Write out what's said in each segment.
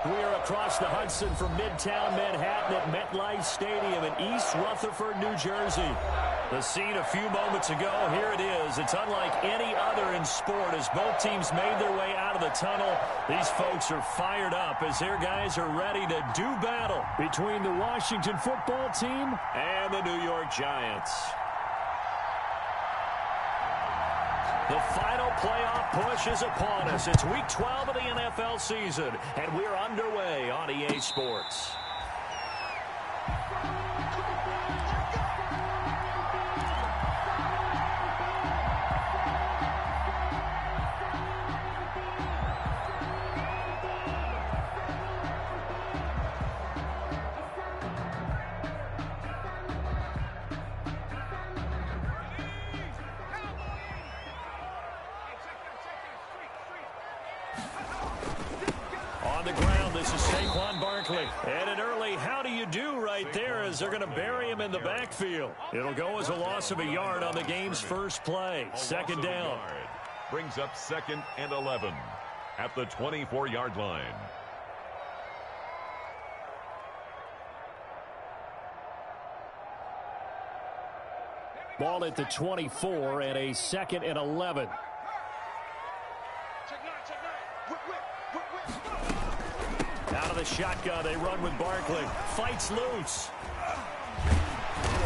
We're across the Hudson from Midtown Manhattan at MetLife Stadium in East Rutherford, New Jersey. The scene a few moments ago, here it is. It's unlike any other in sport as both teams made their way out of the tunnel. These folks are fired up as their guys are ready to do battle between the Washington football team and the New York Giants. The final playoff push is upon us. It's Week 12 of the NFL season, and we're underway on EA Sports. And an early how do you do right there as they're going to bury him in the backfield. It'll go as a loss of a yard on the game's first play. Second down. Brings up 2nd and 11 at the 24-yard line. Ball at the 24 and a 2nd and 11. Out of the shotgun, they run with Barkley. Fights loose.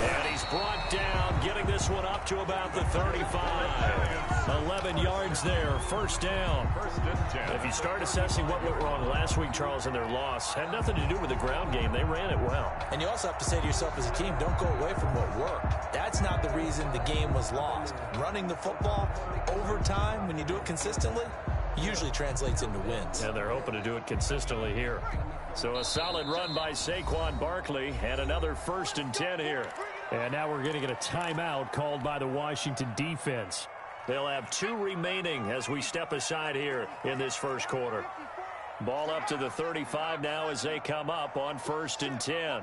And he's brought down, getting this one up to about the 35. 11 yards there, first down. If you start assessing what went wrong last week, Charles, in their loss, had nothing to do with the ground game. They ran it well. And you also have to say to yourself as a team, don't go away from what worked. That's not the reason the game was lost. Running the football over time, when you do it consistently, usually translates into wins. And they're hoping to do it consistently here. So a solid run by Saquon Barkley and another 1st and 10 here. And now we're going to get a timeout called by the Washington defense. They'll have 2 remaining as we step aside here in this first quarter. Ball up to the 35 now as they come up on 1st and 10.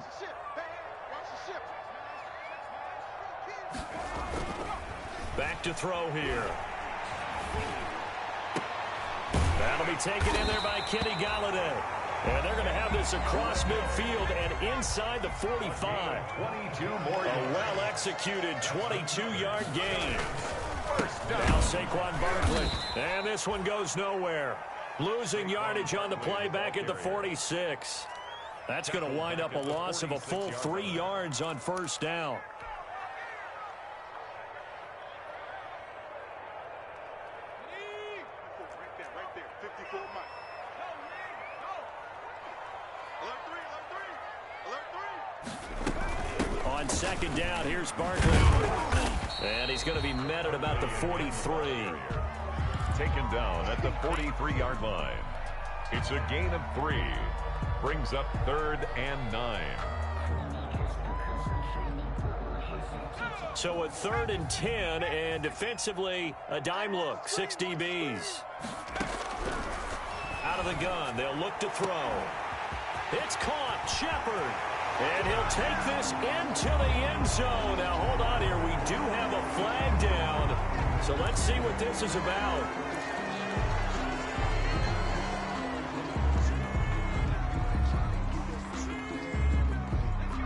Back to throw here. That'll be taken in there by Kenny Galladay. And they're going to have this across midfield and inside the 45. 22 more. A well-executed 22-yard gain. Now Saquon Barkley. And this one goes nowhere. Losing yardage on the play back at the 46. That's going to wind up a loss of a full 3 yards on 1st down. On 2nd down, here's Barkley. And he's going to be met at about the 43. Taken down at the 43-yard line. It's a gain of 3. Brings up 3rd and 9. So a 3rd and 10, and defensively, a dime look. 6 DBs. Out of the gun, they'll look to throw. It's caught, Shepard. And he'll take this into the end zone. Now, hold on here. We do have a flag down. So let's see what this is about.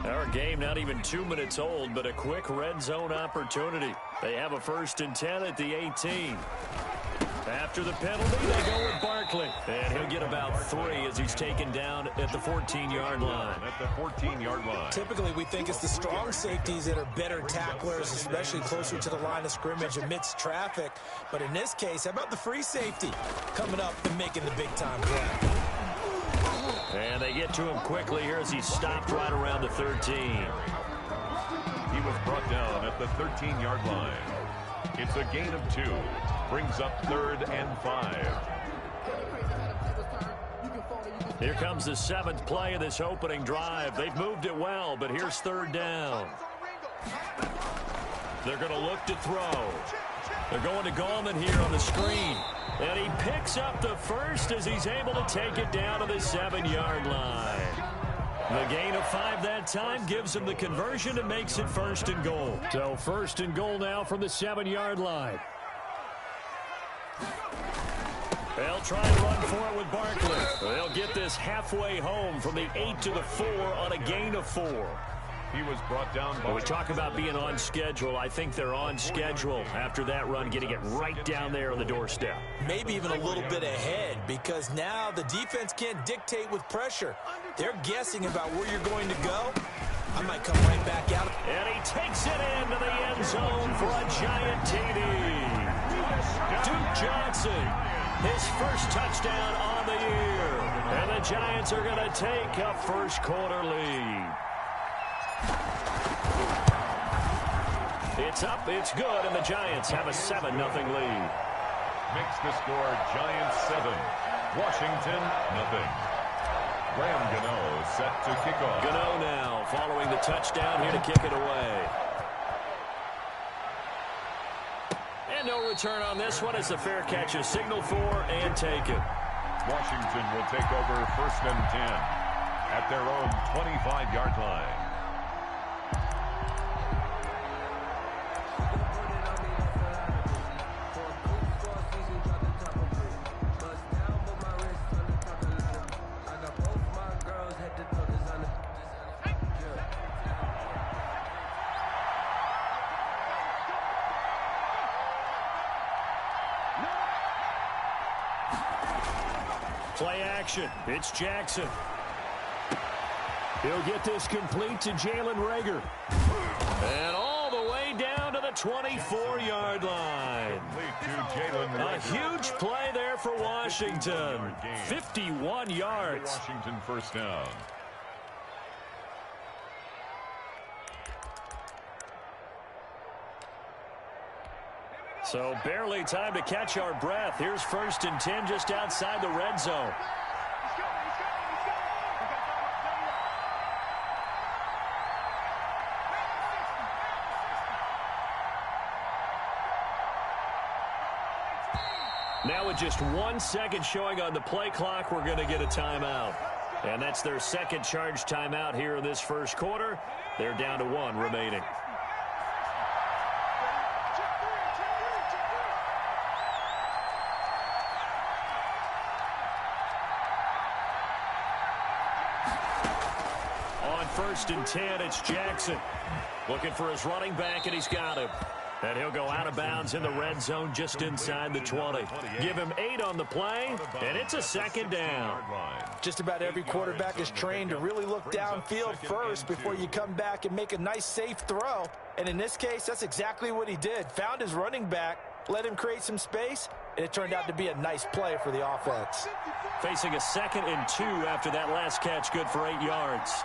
Our game not even 2 minutes old, but a quick red zone opportunity. They have a 1st and 10 at the 18. After the penalty, they go with Barkley. And he'll get about 3 as he's taken down at the 14-yard line. At the 14-yard line. Typically, we think it's the strong safeties that are better tacklers, especially closer to the line of scrimmage amidst traffic. But in this case, how about the free safety coming up and making the big-time play? And they get to him quickly here as he stopped right around the 13. He was brought down at the 13-yard line. It's a gain of 2. Brings up 3rd and 5. Here comes the 7th play of this opening drive. They've moved it well, but here's 3rd down. They're going to look to throw. They're going to Gallman here on the screen. And he picks up the 1st as he's able to take it down to the 7-yard line. The gain of 5 that time gives him the conversion and makes it 1st and goal. So 1st and goal now from the 7-yard line. They'll try and run for it with Barkley. They'll get this halfway home from the 8 to the 4 on a gain of 4. He was brought down by... When we talk about being on schedule, I think they're on schedule after that run, getting it right down there on the doorstep. Maybe even a little bit ahead, because now the defense can't dictate with pressure. They're guessing about where you're going to go. I might come right back out. And he takes it into the end zone for a giant TD. Duke Johnson, his first touchdown on the year. And the Giants are going to take a first quarter lead. It's up, it's good, and the Giants have a 7-0 lead. Makes the score Giants 7, Washington nothing. Graham Gano set to kick off. Gano now following the touchdown here to kick it away. And no return on this one. It's a fair catch, a signal for, and take it. Washington will take over 1st and 10 at their own 25-yard line. Play action. It's Jackson. He'll get this complete to Jalen Reagor. And all the way down to the 24-yard line. A huge play there for Washington. 51 yards. Washington first down. So barely time to catch our breath. Here's 1st and 10 just outside the red zone. Now with just 1 second showing on the play clock, we're going to get a timeout. And that's their second charge timeout here in this first quarter. They're down to 1 remaining. On 1st and 10, it's Jackson. Looking for his running back, and he's got him. And he'll go out of bounds in the red zone just inside the 20. Give him 8 on the play, and it's a 2nd down. Just about every quarterback is trained to really look downfield first before you come back and make a nice, safe throw. And in this case, that's exactly what he did. Found his running back, let him create some space, and it turned out to be a nice play for the offense. Facing a 2nd and 2 after that last catch, good for 8 yards.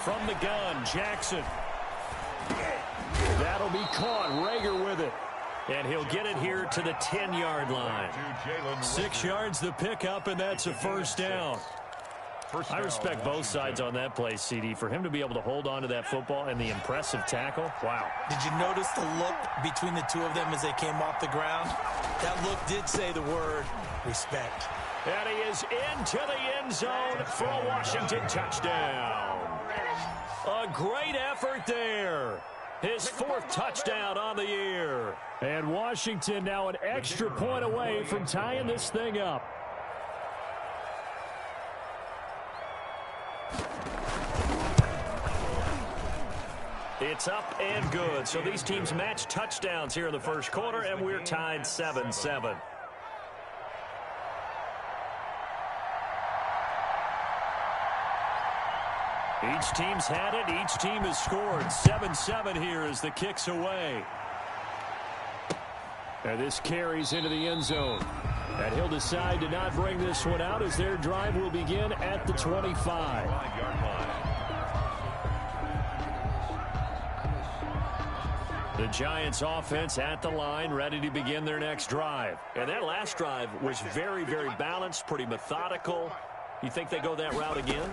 From the gun, Jackson. That'll be caught. Reagor with it. And he'll get it here to the 10-yard line. 6 yards the pickup, and that's a first down. I respect both sides on that play, CD. For him to be able to hold on to that football and the impressive tackle, wow. Did you notice the look between the two of them as they came off the ground? That look did say the word respect. And he is into the end zone for a Washington touchdown. A great effort there. His 4th touchdown on the year. And Washington now an extra point away from tying this thing up. It's up and good. So these teams match touchdowns here in the first quarter, and we're tied 7-7. Each team's had it. Each team has scored. 7-7 here as the kick's away. And this carries into the end zone. And he'll decide to not bring this one out as their drive will begin at the 25. The Giants offense at the line, ready to begin their next drive. And that last drive was very, very balanced, pretty methodical. You think they go that route again?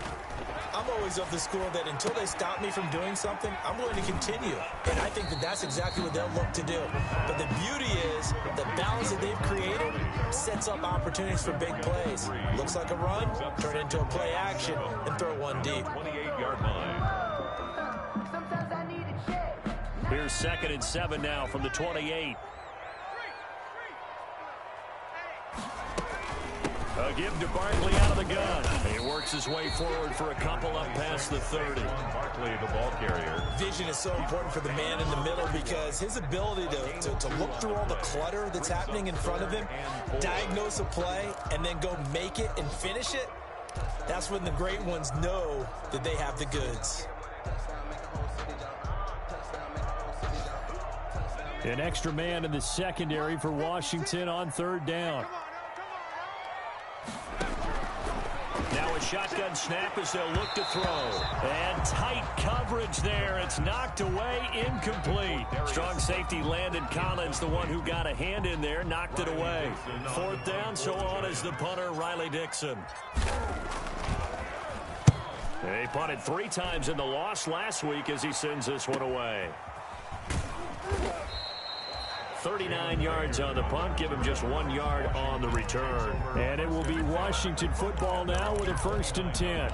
I'm always of the school that until they stop me from doing something, I'm going to continue. And I think that that's exactly what they'll look to do. But the beauty is the balance that they've created sets up opportunities for big plays. Looks like a run, turn it into a play action, and throw one deep. 28-yard line. Here's 2nd and 7 now from the 28. A give to Barkley out of the gun. He works his way forward for a couple up past the 30. Barkley, the ball carrier. Vision is so important for the man in the middle because his ability to look through all the clutter that's happening in front of him, diagnose a play, and then go make it and finish it, that's when the great ones know that they have the goods. An extra man in the secondary for Washington on 3rd down. Now a shotgun snap as they'll look to throw. And tight coverage there. It's knocked away, incomplete. Strong safety Landon Collins, the one who got a hand in there, knocked it away. 4th down, so on is the punter, Riley Dixon. He punted 3 times in the loss last week as he sends this one away. 39 yards on the punt, give him just 1 yard on the return. And it will be Washington football now with a 1st and 10.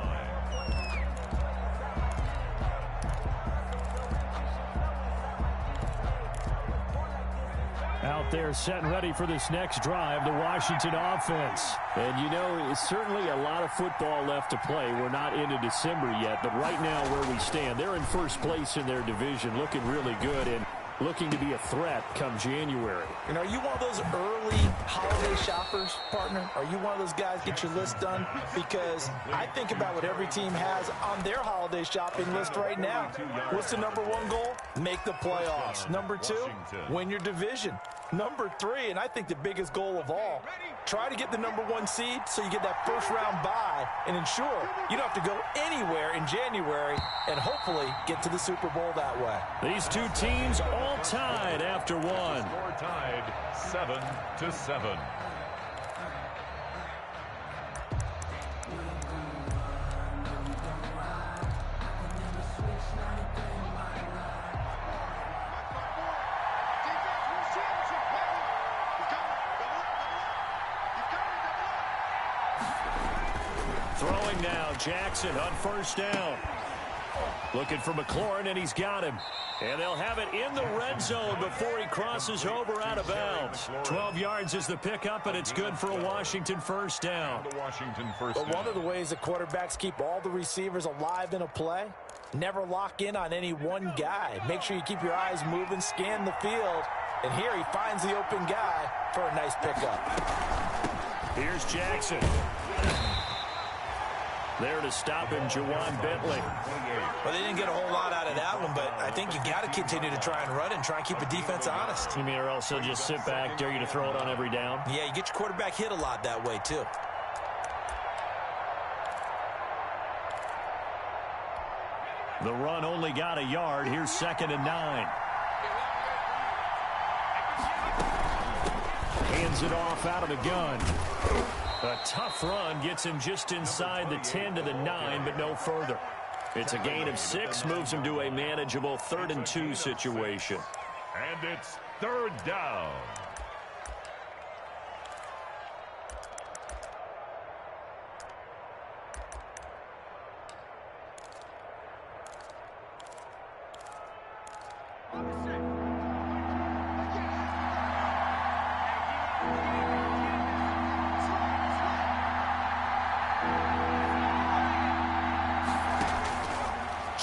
Out there set and ready for this next drive, the Washington offense. And you know, it's certainly a lot of football left to play. We're not into December yet, but right now where we stand, they're in 1st place in their division, looking really good and looking to be a threat come January. And are you one of those early holiday shoppers, partner? Are you one of those guys get your list done? Because I think about what every team has on their holiday shopping list right now. What's the #1 goal? Make the playoffs. #2, win your division. #3, and I think the biggest goal of all, try to get the #1 seed so you get that 1st round bye and ensure you don't have to go anywhere in January and hopefully get to the Super Bowl that way. These two teams all tied after one. Score tied 7-7. Throwing now, Jackson on 1st down. Looking for McLaurin, and he's got him. And they'll have it in the red zone before he crosses over out of bounds. 12 yards is the pickup, and it's good for a Washington 1st down. But one of the ways that quarterbacks keep all the receivers alive in a play, never lock in on any one guy. Make sure you keep your eyes moving, scan the field. And here he finds the open guy for a nice pickup. Here's Jackson. There to stop him, Juwan Bentley. Well, they didn't get a whole lot out of that one, but I think you got to continue to try and run and try and keep the defense honest. You mean, or else they'll just sit back, dare you to throw it on every down? Yeah, you get your quarterback hit a lot that way, too. The run only got a yard. Here's 2nd and 9. Hands it off out of the gun. A tough run gets him just inside the 10 to the 9, but no further. It's a gain of 6, moves him to a manageable 3rd and 2 situation. And it's 3rd down.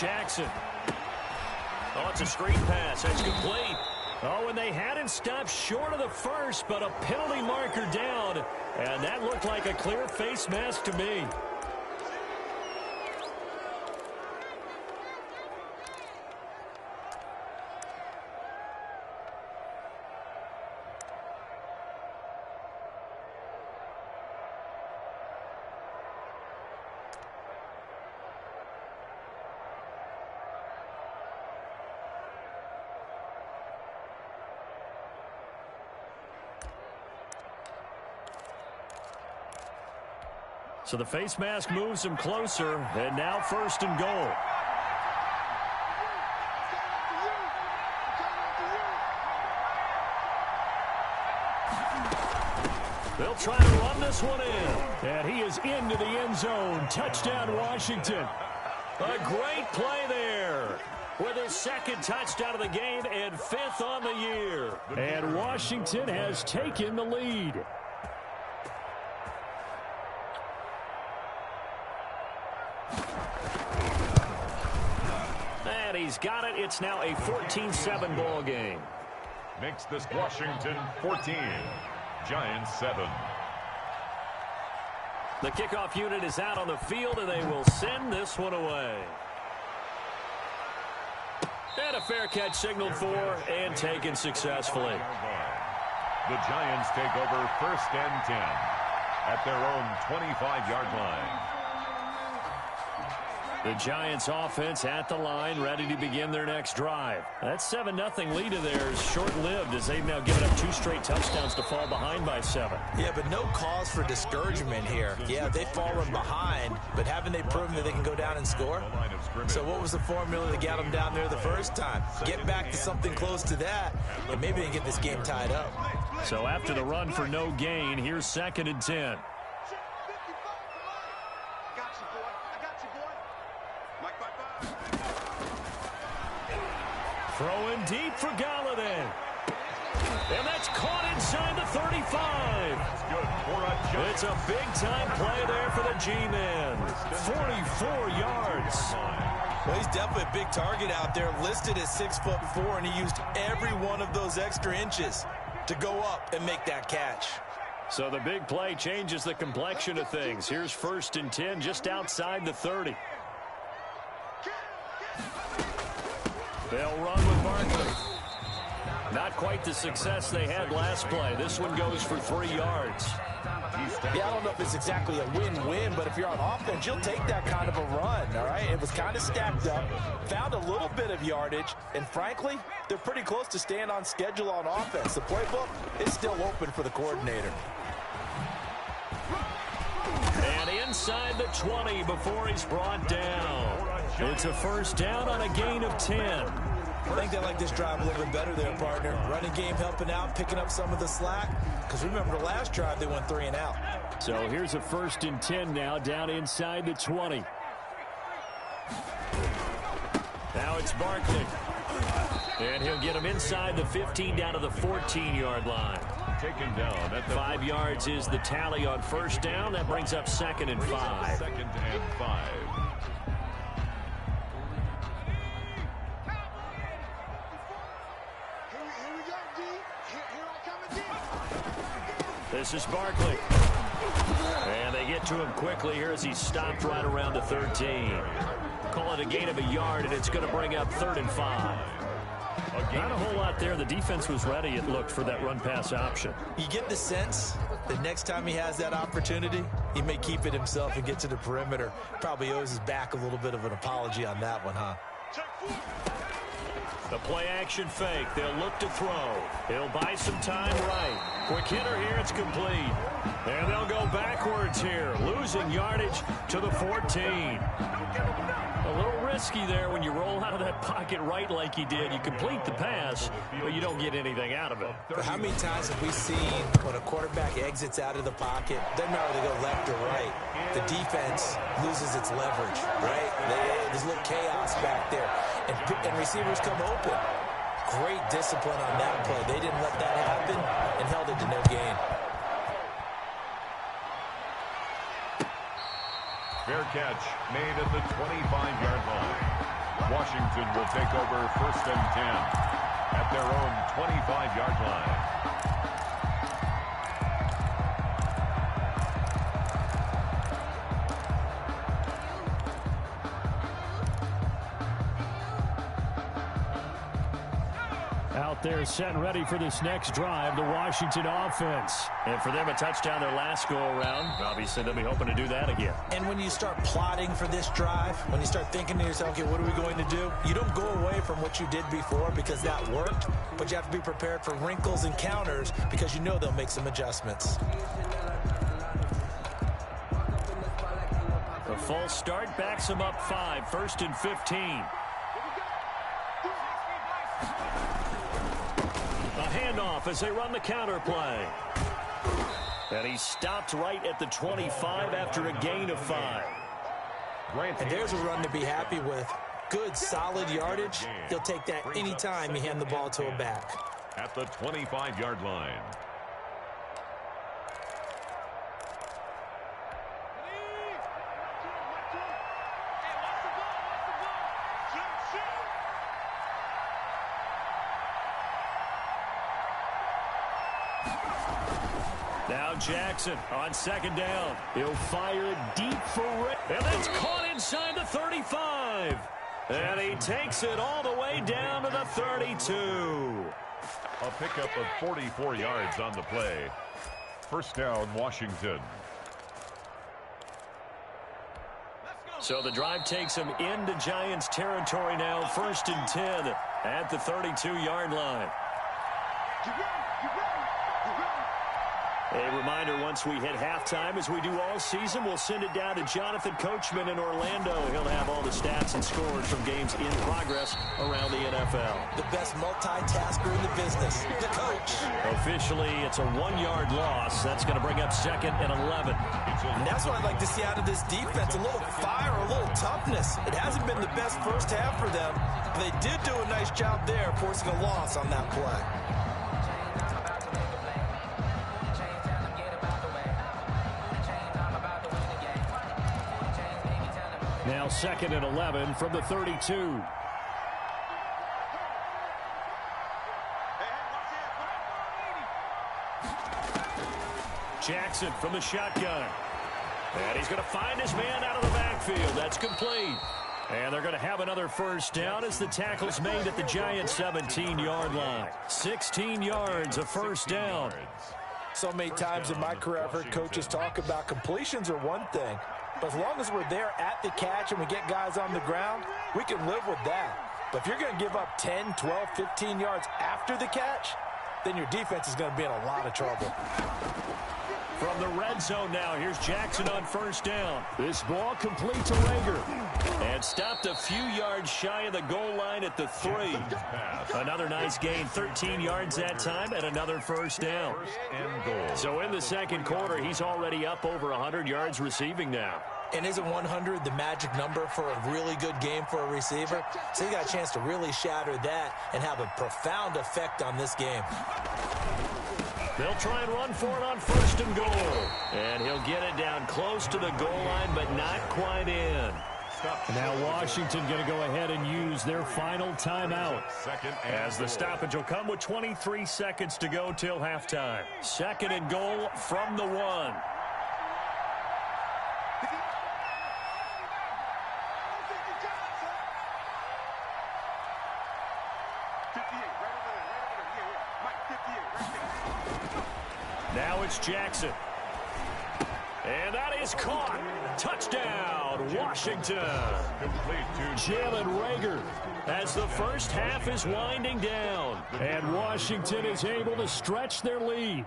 Jackson. Oh, it's a screen pass. That's complete. Oh, and they had him stopped short of the 1st, but a penalty marker down. And that looked like a clear face mask to me. So the face mask moves him closer, and now 1st and goal. They'll try to run this one in. And he is into the end zone. Touchdown, Washington. A great play there. with his second touchdown of the game and 5th on the year. And Washington has taken the lead. And he's got it. It's now a 14-7 ball game. Makes this Washington 14, Giants 7. The kickoff unit is out on the field, and they will send this one away. And a fair catch signaled for and taken successfully. The Giants take over 1st and 10 at their own 25-yard line. The Giants offense at the line, ready to begin their next drive. That 7-0 lead of theirs short-lived as they've now given up 2 straight touchdowns to fall behind by 7. Yeah, but no cause for discouragement here. Yeah, they've fallen behind, but haven't they proven that they can go down and score? So what was the formula that got them down there the first time? Get back to something close to that, and maybe they can get this game tied up. So after the run for no gain, here's 2nd and 10. Throwing deep for Galladay. And that's caught inside the 35. It's a big-time play there for the G-Men. 44 yards. Well, he's definitely a big target out there, listed at 6'4", and he used every one of those extra inches to go up and make that catch. So the big play changes the complexion of things. Here's 1st and 10 just outside the 30. They'll run with Barkley. Not quite the success they had last play. This one goes for 3 yards. Yeah, I don't know if it's exactly a win-win, but if you're on offense, you'll take that kind of a run, all right? It was kind of stacked up, found a little bit of yardage, and frankly, they're pretty close to staying on schedule on offense. The playbook is still open for the coordinator. And inside the 20 before he's brought down. It's a 1st down on a gain of 10. I think they like this drive a little bit better there, partner. Running game helping out, picking up some of the slack. Because remember, the last drive, they went 3 and out. So here's a 1st and 10 now, down inside the 20. Now it's Barkley. And he'll get him inside the 15 down to the 14-yard line. Taken down at the 5 yards is the tally on 1st down. That brings up 2nd and 5. 2nd and 5. This is Barkley. And they get to him quickly here as he's stopped right around the 13. Call it a gain of a yard, and it's going to bring up 3rd and 5. Not a whole lot there. The defense was ready, it looked, for that run-pass option. You get the sense that next time he has that opportunity, he may keep it himself and get to the perimeter. Probably owes his back a little bit of an apology on that one, huh? The play-action fake. They'll look to throw. He'll buy some time right. Quick hitter here. It's complete. And they'll go backwards here. Losing yardage to the 14. A little risky there when you roll out of that pocket right like he did. You complete the pass, but you don't get anything out of it. But how many times have we seen when a quarterback exits out of the pocket, doesn't matter whether they go left or right, the defense loses its leverage, right? There's a little chaos back there. And receivers come open. Great discipline on that play. They didn't let that happen and held it to no gain. Fair catch made at the 25-yard line. Washington will take over 1st and 10 at their own 25-yard line. Out there set and ready for this next drive, the Washington offense. And for them, a touchdown their last go-around. Obviously, they'll be hoping to do that again. And when you start plotting for this drive, when you start thinking to yourself, okay, what are we going to do? You don't go away from what you did before because that worked, but you have to be prepared for wrinkles and counters because you know they'll make some adjustments. The false start backs them up 5, 1st and 15. Handoff as they run the counter play. And he stopped right at the 25 after a gain of 5. And there's a run to be happy with. good, solid yardage, he'll take that anytime you hand the ball to a back. At the 25-yard line. Now Jackson on second down. He'll fire it deep for Rick. And it's caught inside the 35. And he takes it all the way down to the 32. A pickup of 44 yards on the play. First down, Washington. So the drive takes him into Giants territory now. 1st and 10 at the 32-yard line. A reminder, once we hit halftime, as we do all season, we'll send it down to Jonathan Coachman in Orlando. He'll have all the stats and scores from games in progress around the NFL. The best multitasker in the business, the coach. Officially, it's a 1-yard loss. That's going to bring up 2nd and 11. And that's what I'd like to see out of this defense, a little fire, a little toughness. It hasn't been the best first half for them, but they did do a nice job there, forcing a loss on that play. Now 2nd and 11 from the 32. Jackson from the shotgun. And he's going to find his man out of the backfield. That's complete. And they're going to have another first down as the tackle's made at the Giants' 17-yard line. 16 yards, a first down. So many times in my career, I've heard coaches talk about completions are one thing. But as long as we're there at the catch and we get guys on the ground, we can live with that. But if you're going to give up 10, 12, 15 yards after the catch, then your defense is going to be in a lot of trouble. From the red zone now, here's Jackson on first down. This ball complete to Rager. And stopped a few yards shy of the goal line at the 3. Another nice gain, 13 yards that time, and another first down. So in the second quarter, he's already up over 100 yards receiving now. And isn't 100 the magic number for a really good game for a receiver? So you got a chance to really shatter that and have a profound effect on this game. They'll try and run for it on 1st and goal. And he'll get it down close to the goal line, but not quite in. Now Washington going to go ahead and use their final timeout. As the stoppage will come with 23 seconds to go till halftime. 2nd and goal from the 1. Now it's Jackson. And that is caught. Touchdown, Washington. Jalen Rager as the first half is winding down. And Washington is able to stretch their lead.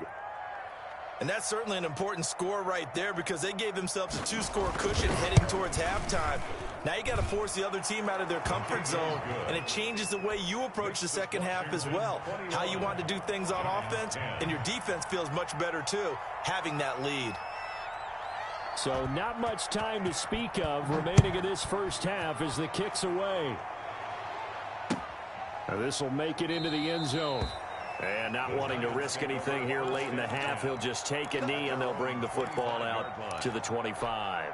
And that's certainly an important score right there because they gave themselves a 2-score cushion heading towards halftime. Now you got to force the other team out of their comfort zone, and it changes the way you approach the second half as well. How you want to do things on offense, and your defense feels much better too, having that lead. So not much time to speak of remaining in this first half as the kick's away. Now this will make it into the end zone. And not wanting to risk anything here late in the half, he'll just take a knee and they'll bring the football out to the 25.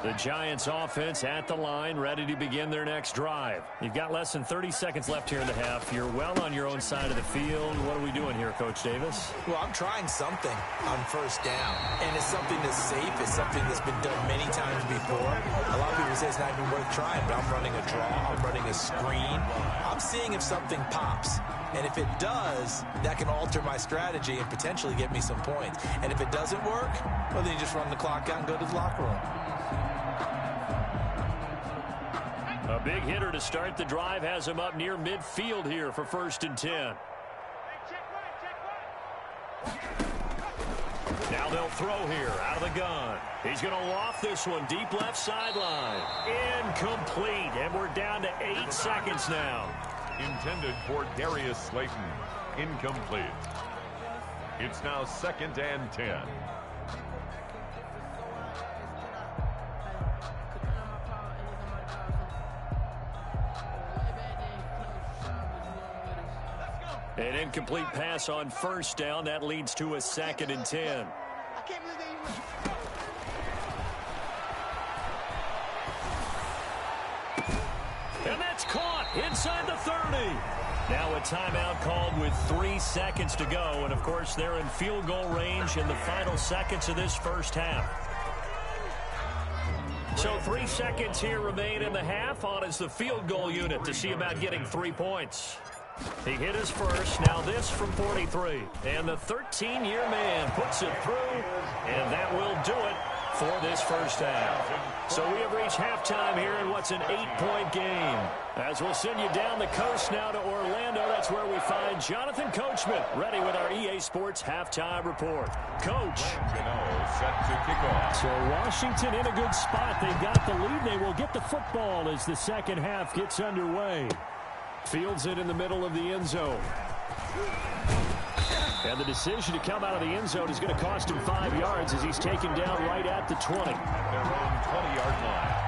The Giants offense at the line, ready to begin their next drive. You've got less than 30 seconds left here in the half. You're well on your own side of the field. What are we doing here, Coach Davis? Well, I'm trying something on first down. And it's something that's safe. It's something that's been done many times before. A lot of people say it's not even worth trying, but I'm running a draw. I'm running a screen. I'm seeing if something pops. And if it does, that can alter my strategy and potentially get me some points. And if it doesn't work, well, then you just run the clock out and go to the locker room. A big hitter to start the drive has him up near midfield here for 1st and 10. Now they'll throw here out of the gun. He's going to loft this one deep left sideline. Incomplete, and we're down to 8 seconds now. Intended for Darius Slayton. Incomplete. It's now 2nd and 10. An incomplete pass on 1st down. That leads to a 2nd and 10. And that's caught inside the 30. Now a timeout called with 3 seconds to go. And, of course, they're in field goal range in the final seconds of this first half. So 3 seconds here remain in the half. On is the field goal unit to see about getting 3 points. He hit his first. Now this from 43. And the 13-year man puts it through. And that will do it for this first half. So we have reached halftime here in what's an 8-point game. As we'll send you down the coast now to Orlando, that's where we find Jonathan Coachman ready with our EA Sports halftime report. Coach. Set to kick off. So Washington in a good spot. They've got the lead. They will get the football as the second half gets underway. Fields it in the middle of the end zone. And the decision to come out of the end zone is going to cost him 5 yards as he's taken down right at the 20. At their own 20-yard line.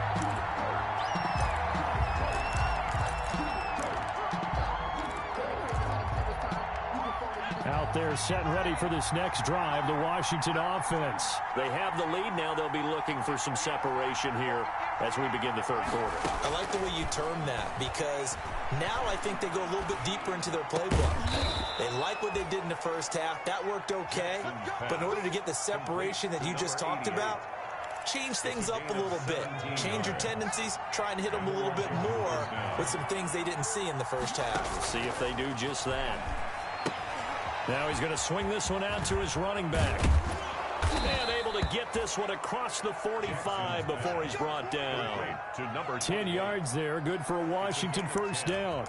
Out there set and ready for this next drive, the Washington offense. They have the lead now. They'll be looking for some separation here as we begin the third quarter. I like the way you term that because now I think they go a little bit deeper into their playbook. They like what they did in the first half. That worked okay. But in order to get the separation that you just talked about, change things up a little bit. Change your tendencies. Try and hit them a little bit more with some things they didn't see in the first half. We'll see if they do just that. Now he's going to swing this one out to his running back. And able to get this one across the 45 before he's brought down. 10 yards there. Good for a Washington first down.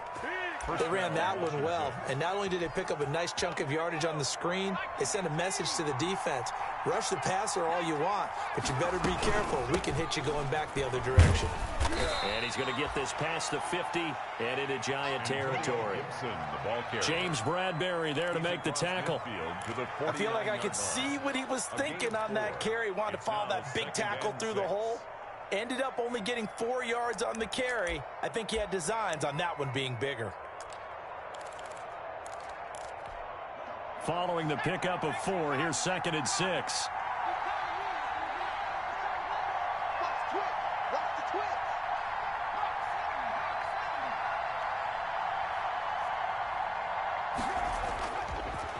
They ran that one well, and not only did they pick up a nice chunk of yardage on the screen, they sent a message to the defense. Rush the passer all you want, but you better be careful. We can hit you going back the other direction. And he's going to get this past the 50 and into Giant territory. James Bradbury there to make the tackle. I feel like I could see what he was thinking on that carry. Wanted to follow that big tackle through the hole. Ended up only getting 4 yards on the carry. I think he had designs on that one being bigger. Following the pickup of 4, here's 2nd and 6.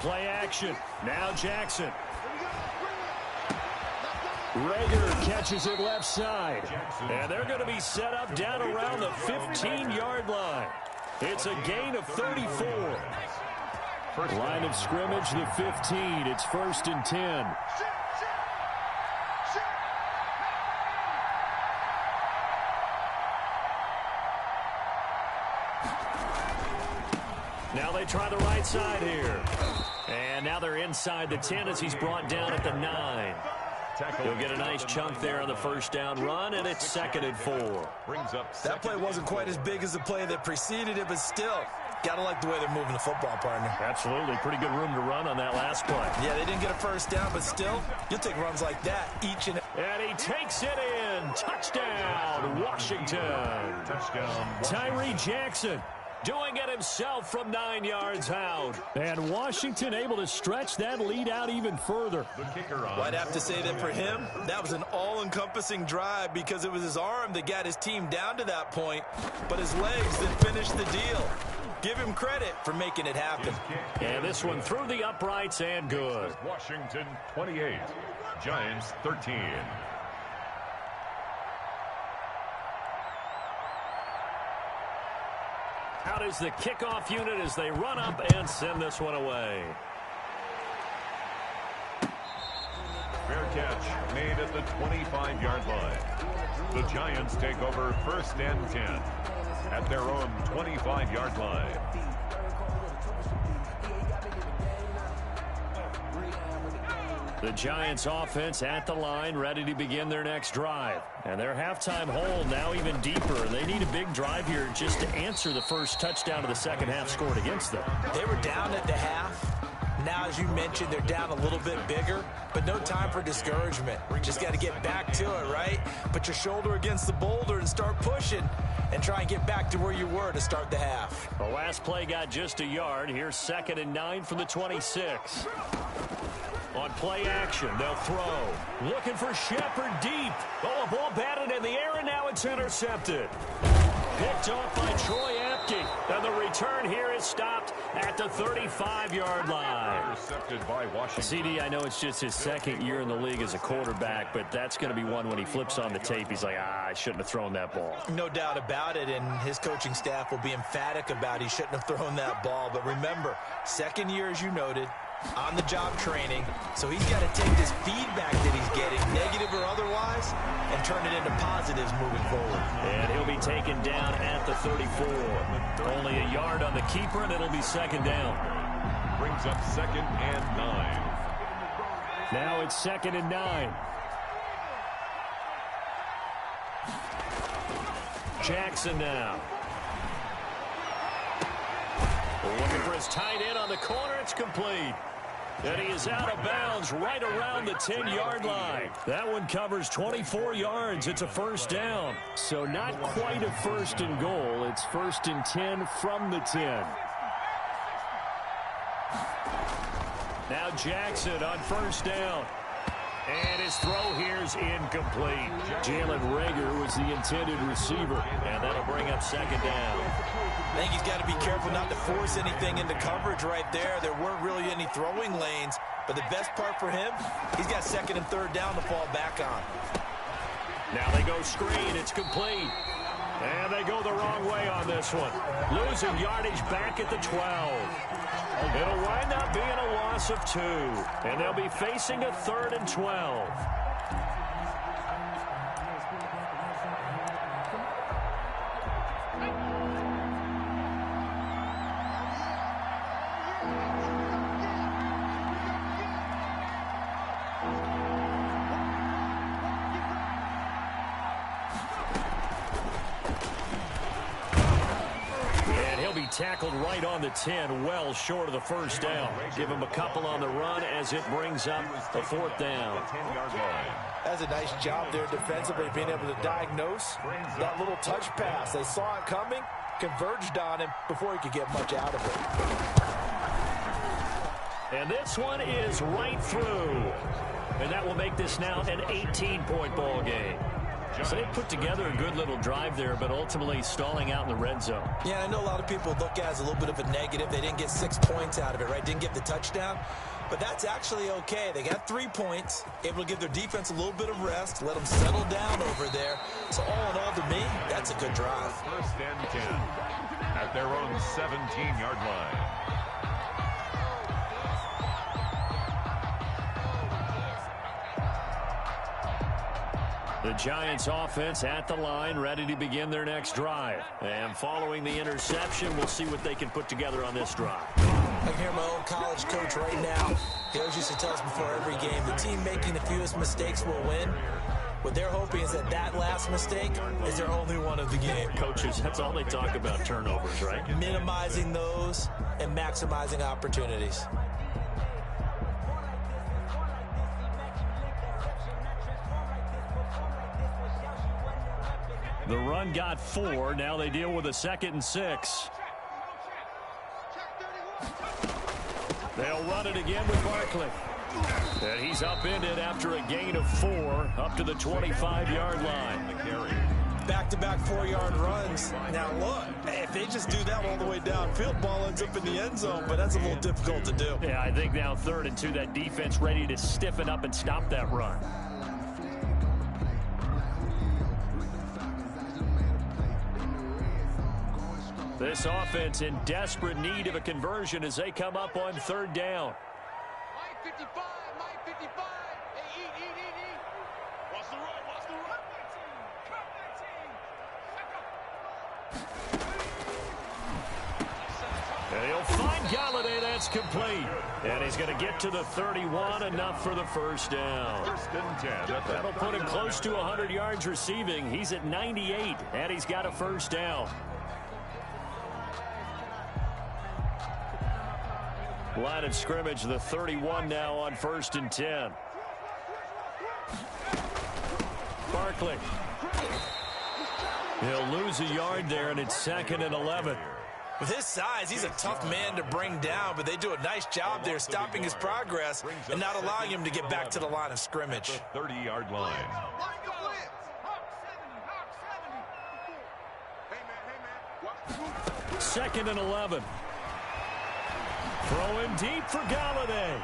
Play action. Now Jackson. Rager catches it left side. And they're going to be set up down around the 15-yard line. It's a gain of 34. Line of scrimmage, the 15. It's 1st and 10. Now they try the right side here. And now they're inside the 10 as he's brought down at the 9. He'll get a nice chunk there on the first down run, and it's 2nd and 4. That play wasn't quite as big as the play that preceded it, but still, got to like the way they're moving the football, partner. Absolutely. Pretty good room to run on that last play. Yeah, they didn't get a first down, but still, you'll take runs like that each and he takes it in. Touchdown, Washington. Touchdown. Tyree Jackson doing it himself from 9 yards out. And Washington able to stretch that lead out even further. The kicker on. Well, I'd have to say that for him, that was an all-encompassing drive because it was his arm that got his team down to that point, but his legs that finished the deal. Give him credit for making it happen. And this one through the uprights and good. Washington 28, Giants 13. Out is the kickoff unit as they run up and send this one away. Fair catch made at the 25-yard line. The Giants take over 1st and 10 at their own 25-yard line. The Giants offense at the line, ready to begin their next drive. And their halftime hole now even deeper. They need a big drive here just to answer the first touchdown of the second half scored against them. They were down at the half. Now, as you mentioned, they're down a little bit bigger, but no time for discouragement. Just got to get back to it, right? Put your shoulder against the boulder and start pushing and try and get back to where you were to start the half. The last play got just a yard. Here's 2nd and 9 from the 26. On play action, they'll throw. Looking for Shepard deep. Oh, a ball batted in the air, and now it's intercepted. Picked off by Troy Apke. And the return here is stopped at the 35-yard line. Intercepted by Washington. CD, I know it's just his 2nd year in the league as a quarterback, but that's going to be one when he flips on the tape. He's like, I shouldn't have thrown that ball. No doubt about it, and his coaching staff will be emphatic about he shouldn't have thrown that ball. But remember, 2nd year, as you noted, on-the-job training, so he's got to take this feedback that he's getting, negative or otherwise, and turn it into positives moving forward. And he'll be taken down at the 34. Only a yard on the keeper, and it'll be 2nd down. Brings up 2nd and 9. Now it's 2nd and 9. Jackson now. Looking for his tight end on the corner. It's complete. And he is out of bounds right around the 10-yard line. That one covers 24 yards. It's a 1st down. So not quite a 1st and goal. It's 1st and 10 from the 10. Now Jackson on 1st down. And his throw here is incomplete. Jalen Reagor was the intended receiver. And that'll bring up 2nd down. I think he's got to be careful not to force anything into coverage right there. There weren't really any throwing lanes. But the best part for him, he's got 2nd and 3rd down to fall back on. Now they go screen. It's complete. And they go the wrong way on this one. Losing yardage back at the 12. It'll wind up being a loss of 2. And they'll be facing a 3rd and 12. Tackled right on the 10, well short of the 1st down. Give him a couple on the run as it brings up the 4th down. That's a nice job there defensively, being able to diagnose that little touch pass. They saw it coming, converged on him before he could get much out of it. And this one is right through. And that will make this now an 18-point ball game. So they put together a good little drive there, but ultimately stalling out in the red zone. Yeah, I know a lot of people look at it as a little bit of a negative. They didn't get 6 points out of it, right? Didn't get the touchdown. But that's actually okay. They got 3 points, able to give their defense a little bit of rest, let them settle down over there. So all in all, to me, that's a good drive. 1st and 10 at their own 17-yard line. The Giants offense at the line, ready to begin their next drive. And following the interception, we'll see what they can put together on this drive. I can hear my old college coach right now. He always used to tell us before every game, the team making the fewest mistakes will win. What they're hoping is that that last mistake is their only one of the game. Coaches, that's all they talk about, turnovers, right? Minimizing those and maximizing opportunities. The run got 4. Now they deal with a 2nd and 6. They'll run it again with Barkley. And he's upended after a gain of 4 up to the 25-yard line. Back-to-back 4-yard runs. Now, look, if they just do that all the way downfield, ball ends up in the end zone, but that's a little difficult to do. Yeah, I think now 3rd and 2, that defense ready to stiffen up and stop that run. This offense in desperate need of a conversion as they come up on 3rd down. Mike 55, Mike 55. Hey, eat. Watch the run, watch the run. Cut that team. And he'll find Galladay. That's complete. And he's going to get to the 31, enough for the 1st down. 1st and 10. That'll put him close to 100 yards receiving. He's at 98, and he's got a 1st down. Line of scrimmage, the 31 now on 1st and 10. Barkley. He'll lose a yard there, and it's 2nd and 11. With his size, he's a tough man to bring down, but they do a nice job there stopping his progress and not allowing him to get back to the line of scrimmage. 30-yard line. 2nd and 11. Throwing deep for Galladay.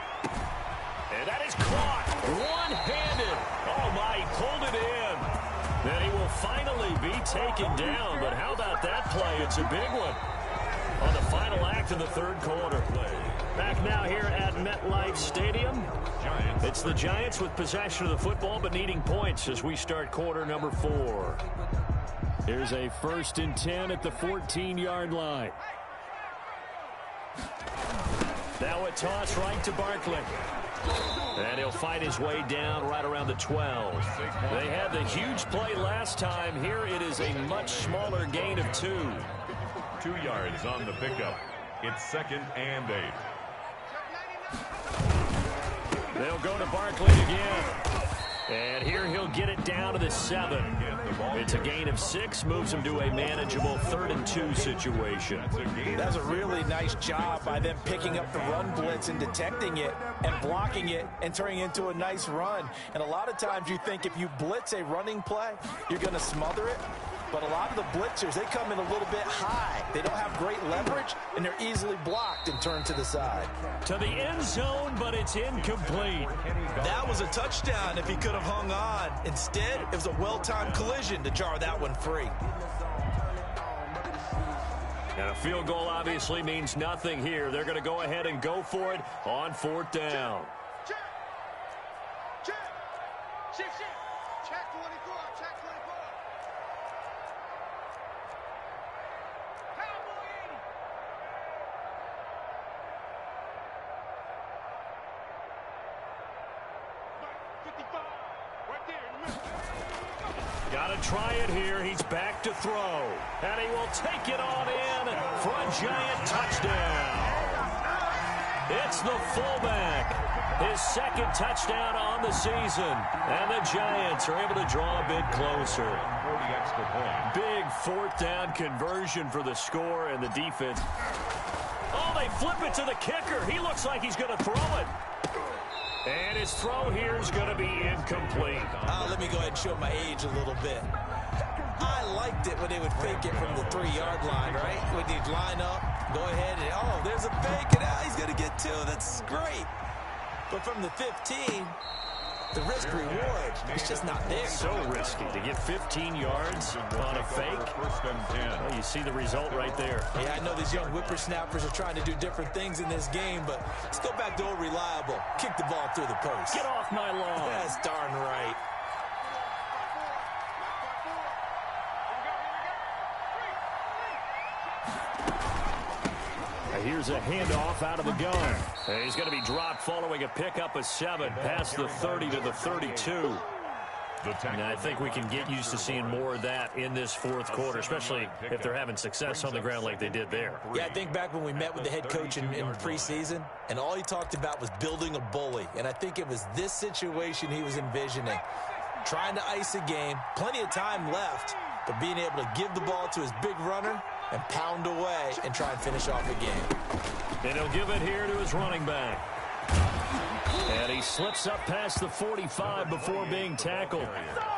And that is caught. One-handed. Oh, my, he pulled it in. Then he will finally be taken down. But how about that play? It's a big one on the final act of the 3rd quarter. Back now here at MetLife Stadium. It's the Giants with possession of the football but needing points as we start quarter number 4. Here's a 1st and 10 at the 14-yard line. Now a toss right to Barkley. And he'll fight his way down right around the 12. They had the huge play last time. Here it is a much smaller gain of 2. 2 yards on the pickup. It's 2nd and 8. They'll go to Barkley again. And here he'll get it down to the 7. It's a gain of 6, moves him to a manageable 3rd and 2 situation. That's a really nice job by them picking up the run blitz and detecting it and blocking it and turning it into a nice run. And a lot of times you think if you blitz a running play, you're going to smother it. But a lot of the blitzers, they come in a little bit high. They don't have great leverage, and they're easily blocked and turned to the side. To the end zone, but it's incomplete. That was a touchdown if he could have hung on. Instead, it was a well-timed collision to jar that one free. And a field goal obviously means nothing here. They're going to go ahead and go for it on 4th down. Check. Check 24. Check 24. Cowboy 80. Mike 55. Right there in the middle. Got to try it here. He's back to throw. And he will take it on in for a Giant touchdown. It's the fullback. His 2nd touchdown on the season. And the Giants are able to draw a bit closer. 40 extra point. Big 4th down conversion for the score and the defense. Oh, they flip it to the kicker. He looks like he's going to throw it. And his throw here is going to be incomplete. Let me go ahead and show my age a little bit. I liked it when they would fake it from the 3-yard line, right? When you'd line up, go ahead and, oh, there's a fake, and he's going to get 2. That's great. But from the 15, the risk-reward, it's just not there. So risky to get 15 yards on a fake. 1st and 10. Well, you see the result right there. Yeah, I know these young whippersnappers are trying to do different things in this game, but let's go back to old reliable. Kick the ball through the post. Get off my lawn. That's darn right. Here's a handoff out of the gun. And he's going to be dropped following a pickup of 7 past the 30 to the 32. And I think we can get used to seeing more of that in this 4th quarter, especially if they're having success on the ground like they did there. Yeah, I think back when we met with the head coach in preseason, and all he talked about was building a bully. And I think it was this situation he was envisioning. Trying to ice a game, plenty of time left, but being able to give the ball to his big runner and pound away and try and finish off the game. And he'll give it here to his running back. And he slips up past the 45 before being tackled.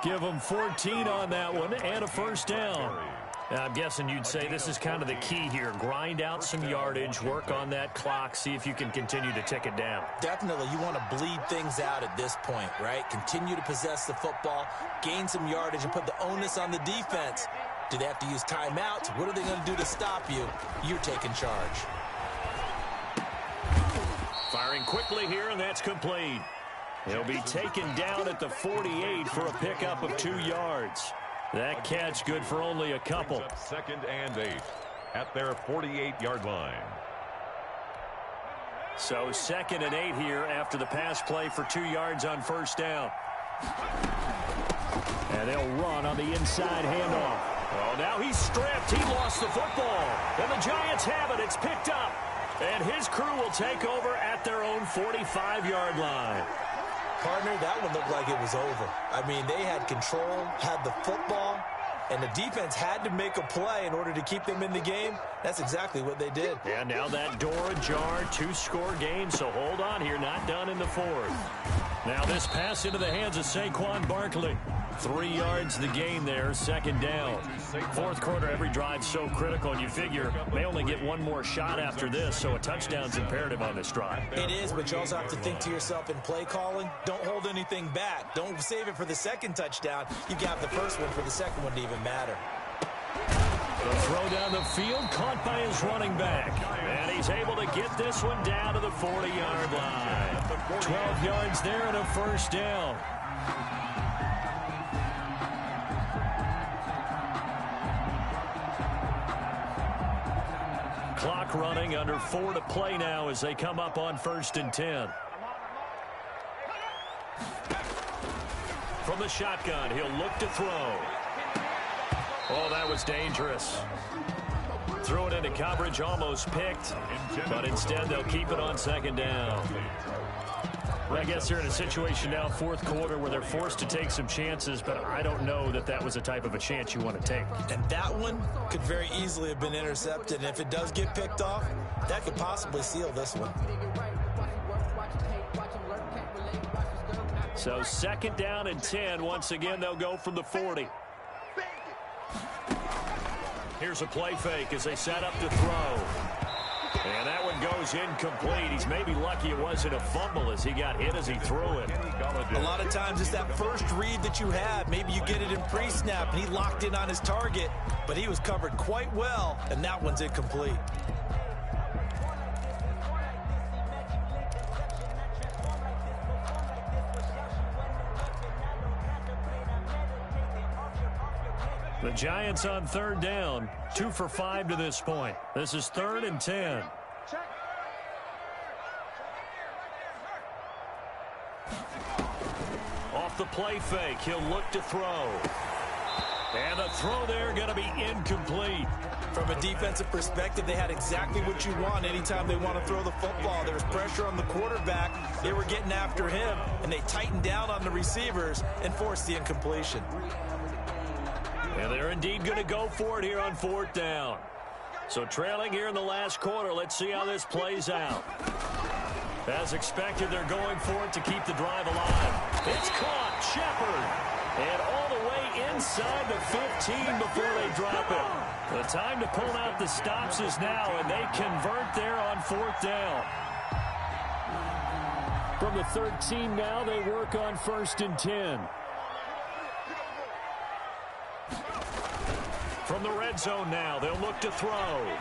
Give him 14 on that one and a 1st down. Now, I'm guessing you'd say this is kind of the key here. Grind out some yardage, work on that clock, see if you can continue to tick it down. Definitely, you want to bleed things out at this point, right? Continue to possess the football, gain some yardage, and put the onus on the defense. Do they have to use timeouts? What are they going to do to stop you? You're taking charge. Firing quickly here, and that's complete. He'll be taken down at the 48 for a pickup of 2 yards. That catch good for only a couple. 2nd and 8 at their 48-yard line. So 2nd and 8 here after the pass play for 2 yards on 1st down. And they'll run on the inside handoff. Oh, now he's stripped. He lost the football. And the Giants have it. It's picked up. And his crew will take over at their own 45-yard line. Partner, that one looked like it was over. I mean, they had control, had the football, and the defense had to make a play in order to keep them in the game. That's exactly what they did. And now that door ajar, 2-score game, so hold on here, not done in the fourth. Now this pass into the hands of Saquon Barkley. 3 yards the gain there, second down. Fourth quarter, every drive so critical, and you figure they only get one more shot after this, so a touchdown's imperative on this drive. It is, but you also have to think to yourself in play calling, don't hold anything back. Don't save it for the second touchdown. You got the first one for the second one to even matter. The throw down the field, caught by his running back. And he's able to get this one down to the 40-yard line. 12 yards there and a first down. Clock running, under 4 to play now as they come up on 1st and 10. From the shotgun, he'll look to throw. Oh, that was dangerous. Threw it into coverage, almost picked, but instead they'll keep it on second down. I guess they're in a situation now, fourth quarter, where they're forced to take some chances, but I don't know that that was the type of a chance you want to take. And that one could very easily have been intercepted. And if it does get picked off, that could possibly seal this one. So 2nd down and 10. Once again, they'll go from the 40. Here's a play fake as they set up to throw. And that one goes incomplete. He's maybe lucky it wasn't a fumble as he got hit as he threw it. A lot of times it's that first read that you have. Maybe you get it in pre-snap, and he locked in on his target, but he was covered quite well, and that one's incomplete. The Giants on 3rd down, 2 for 5 to this point. This is 3rd and 10. Off the play fake, he'll look to throw. And the throw there going to be incomplete. From a defensive perspective, they had exactly what you want anytime they want to throw the football. There was pressure on the quarterback. They were getting after him, and they tightened down on the receivers and forced the incompletion. And they're indeed going to go for it here on 4th down. So trailing here in the last quarter, let's see how this plays out. As expected, they're going for it to keep the drive alive. It's caught, Shepard. And all the way inside the 15 before they drop it. The time to pull out the stops is now, and they convert there on 4th down. From the 13 now, they work on 1st and 10. From the red zone now, they'll look to throw.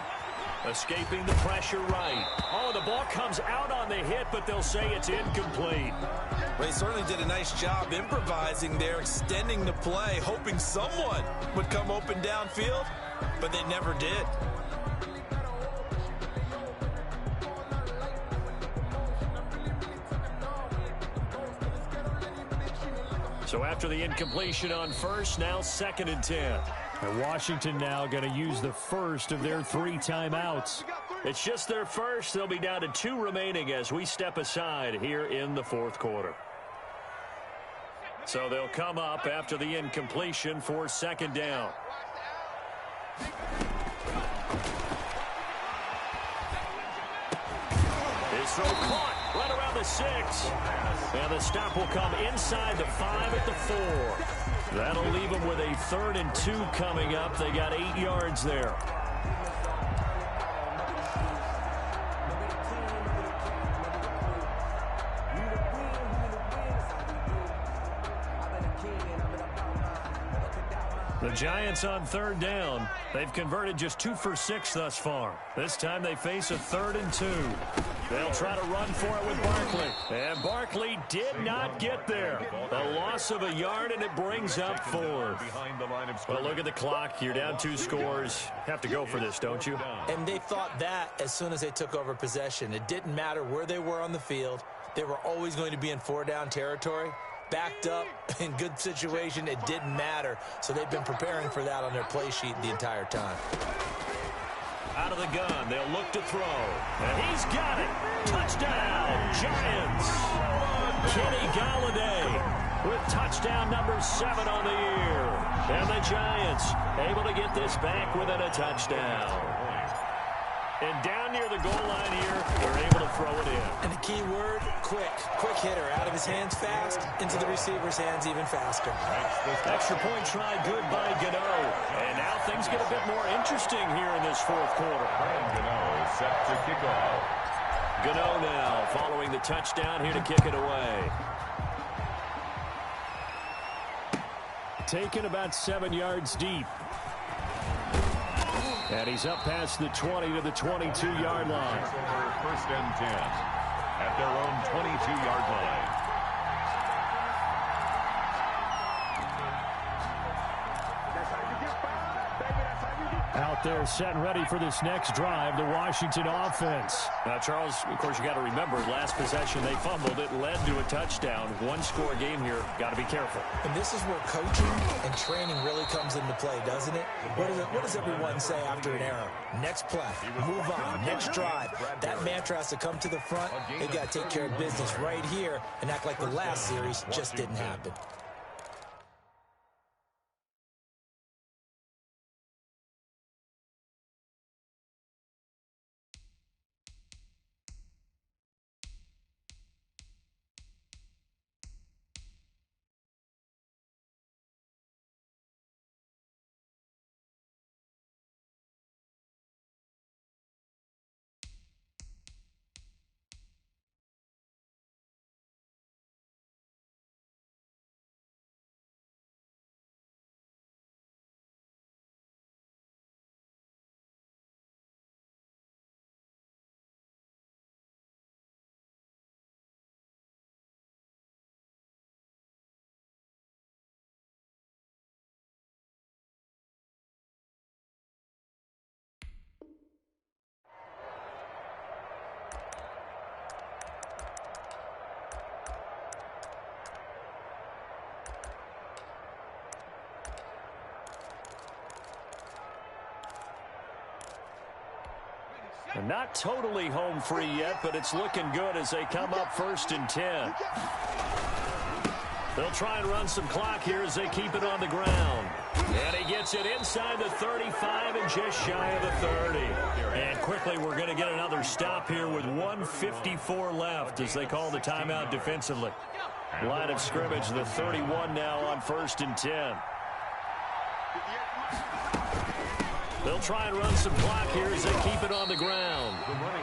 Escaping the pressure right. Oh, the ball comes out on the hit, but they'll say it's incomplete. Well, he certainly did a nice job improvising there, extending the play, hoping someone would come open downfield, but they never did. So after the incompletion on 1st, now 2nd and 10. And Washington now going to use the first of their 3 timeouts. It's just their first. They'll be down to 2 remaining as we step aside here in the 4th quarter. So they'll come up after the incompletion for 2nd down. His throw caught right around the 6. And the stop will come inside the 5 at the 4. That'll leave them with a 3rd and 2 coming up. They got 8 yards there. The Giants on 3rd down. They've converted just 2 for 6 thus far. This time they face a 3rd and 2. They'll try to run for it with Barkley. And Barkley did not get there. A loss of a yard, and it brings up 4th. Well, look at the clock. You're down 2 scores. Have to go for this, don't you? And they thought that as soon as they took over possession. It didn't matter where they were on the field. They were always going to be in 4-down territory. Backed up, in good situation, it didn't matter. So they've been preparing for that on their play sheet the entire time. Out of the gun, they'll look to throw. And he's got it. Touchdown, Giants. Kenny Golladay with touchdown number 7 on the year. And the Giants able to get this back within a touchdown. And down near the goal line here, they're able to throw it in. And the key word, quick. Quick hitter. Out of his hands fast, into the receiver's hands even faster. Extra point try good by Gano. And now things get a bit more interesting here in this fourth quarter. Gano set to kick off. Gano now following the touchdown here to kick it away. Taken about 7 yards deep. And he's up past the 20 to the 22-yard line. First and 10 at their own 22-yard line. Out there set and ready for this next drive, the Washington offense. Now, Charles, of course, you got to remember, last possession they fumbled. It led to a touchdown. One-score game here. Got to be careful. And this is where coaching and training really comes into play, doesn't it? What does everyone say after an error? Next play, move on, next drive. That mantra has to come to the front. They got to take care of business right here and act like the last series just didn't happen. And not totally home free yet, but it's looking good as they come up 1st and 10. They'll try and run some clock here as they keep it on the ground. And he gets it inside the 35 and just shy of the 30. And quickly we're going to get another stop here with 1:54 left as they call the timeout defensively. Line of scrimmage, the 31 now on 1st and 10. They'll try and run some clock here as they keep it on the ground.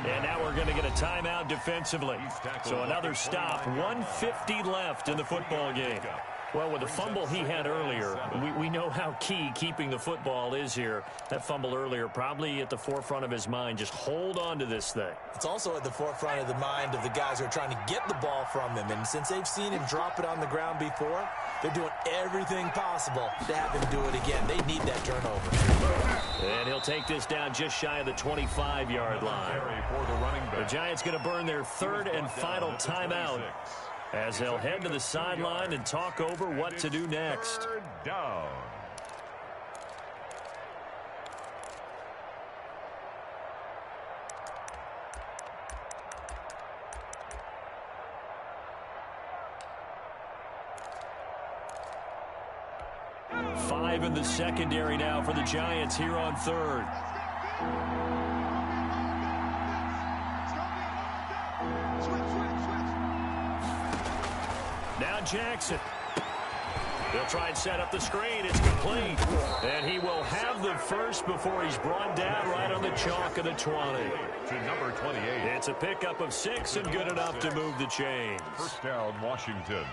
And now we're going to get a timeout defensively. So another stop, 1:50 left in the football game. Well, with the fumble he had earlier, we know how key keeping the football is here. That fumble earlier probably at the forefront of his mind. Just hold on to this thing. It's also at the forefront of the mind of the guys who are trying to get the ball from him. And since they've seen him drop it on the ground before, they're doing everything possible to have him do it again. They need that turnover. And he'll take this down just shy of the 25-yard line. The Giants going to burn their 3rd and final timeout as they'll head to the sideline and talk over what to do next. 3rd down. Five in the secondary now for the Giants here on 3rd. Now Jackson. They'll try and set up the screen. It's complete. And he will have the first before he's brought down right on the chalk of the 20. To number 28. It's a pickup of 6 and good enough to move the chains. 1st down, Washington.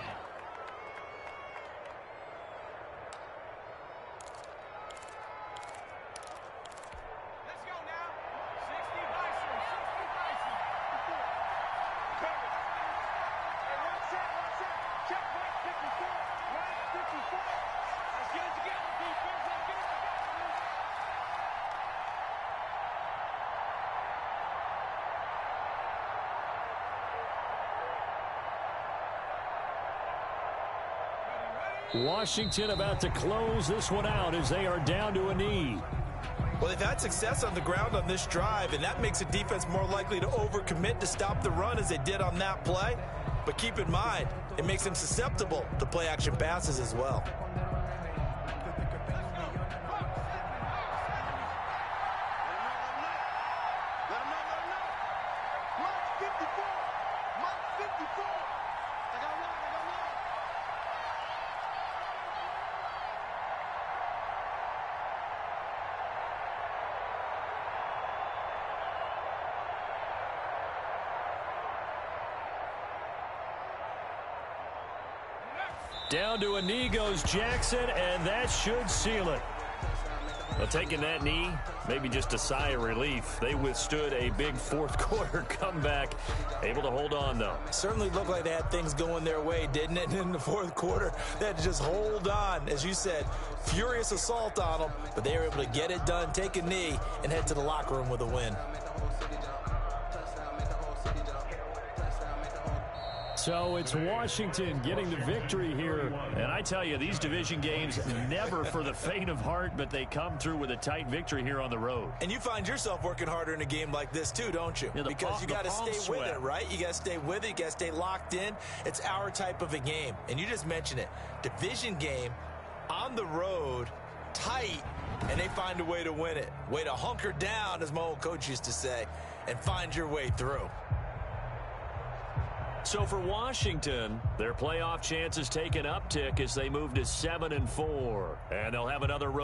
Washington about to close this one out as they are down to a knee. Well, they've had success on the ground on this drive, and that makes the defense more likely to overcommit to stop the run as they did on that play. But keep in mind, it makes them susceptible to play-action passes as well. Down to a knee goes Jackson, and that should seal it. Well, taking that knee, maybe just a sigh of relief. They withstood a big fourth-quarter comeback. Able to hold on, though. Certainly looked like they had things going their way, didn't it? In the fourth quarter, they had to just hold on. As you said, furious assault on them, but they were able to get it done, take a knee, and head to the locker room with a win. So it's Washington getting the victory here. And I tell you, these division games, never for the faint of heart, but they come through with a tight victory here on the road. And you find yourself working harder in a game like this too, don't you? Yeah, because you got to stay with it, right? You got to stay with it. You got to stay locked in. It's our type of a game. And you just mentioned it. Division game, on the road, tight, and they find a way to win it. Way to hunker down, as my old coach used to say, and find your way through. So for Washington, their playoff chances take an uptick as they move to 7-4. And they'll have another road